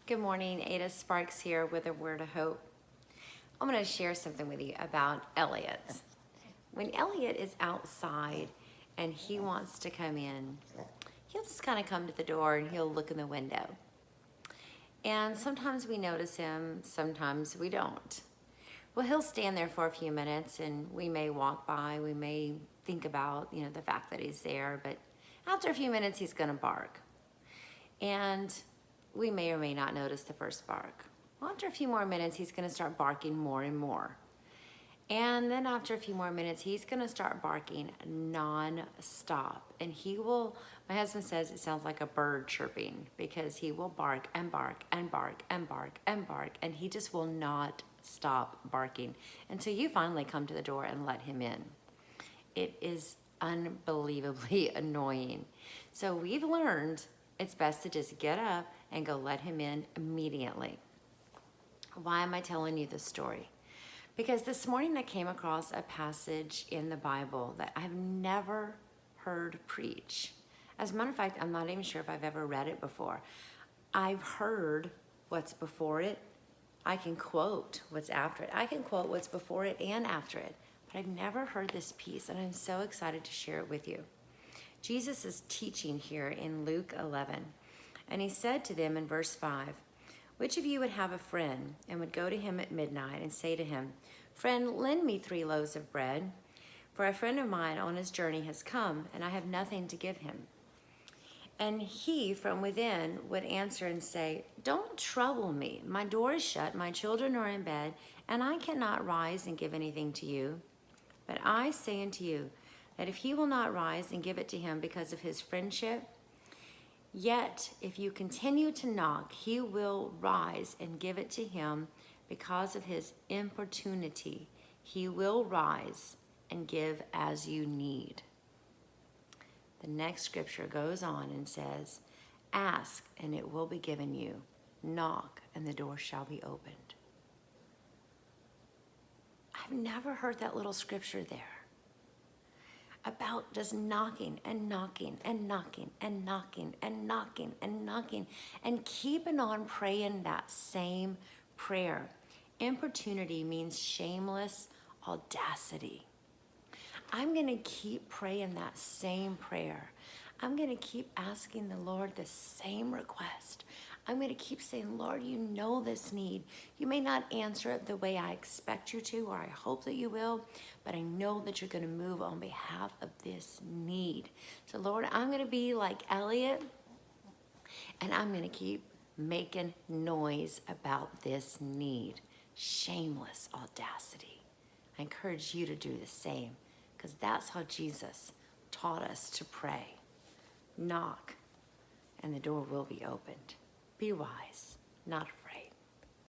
Good morning, Ada Sparks here with a word of hope. I'm going to share something with you about Elliot. When Elliot is outside and he wants to come in, he'll just kind of come to the door and he'll look in the window. And sometimes we notice him, sometimes we don't. Well, he'll stand there for a few minutes and we may walk by, we may think about, the fact that he's there, but after a few minutes he's going to bark. And we may or may not notice the first bark. Well, after a few more minutes, he's going to start barking more and more. And then after a few more minutes, he's going to start barking non-stop. And my husband says it sounds like a bird chirping because he will bark and bark and bark and bark and bark. And he just will not stop barking until you finally come to the door and let him in. It is unbelievably annoying. So we've learned it's best to just get up and go let him in immediately. Why am I telling you this story? Because this morning I came across a passage in the Bible that I've never heard preach. As a matter of fact, I'm not even sure if I've ever read it before. I've heard what's before it. I can quote what's after it. I can quote what's before it and after it. But I've never heard this piece, and I'm so excited to share it with you. Jesus is teaching here in Luke 11, and he said to them in verse 5, "Which of you would have a friend and would go to him at midnight and say to him, 'Friend, lend me 3 loaves of bread, for a friend of mine on his journey has come, and I have nothing to give him?' And he from within would answer and say, 'Don't trouble me. My door is shut, my children are in bed, and I cannot rise and give anything to you. But I say unto you, that if he will not rise and give it to him because of his friendship, yet if you continue to knock, he will rise and give it to him because of his importunity. He will rise and give as you need.'" The next scripture goes on and says, "Ask and it will be given you. Knock and the door shall be opened." I've never heard that little scripture there about just knocking and knocking and knocking and knocking and knocking and knocking and keeping on praying that same prayer. Importunity means shameless audacity. I'm going to keep praying that same prayer. I'm going to keep asking the Lord the same request. I'm going to keep saying, "Lord, you know this need. You may not answer it the way I expect you to, or I hope that you will, but I know that you're going to move on behalf of this need. So Lord, I'm going to be like Elliot, and I'm going to keep making noise about this need." Shameless audacity. I encourage you to do the same, because that's how Jesus taught us to pray. Knock, and the door will be opened. Be wise, not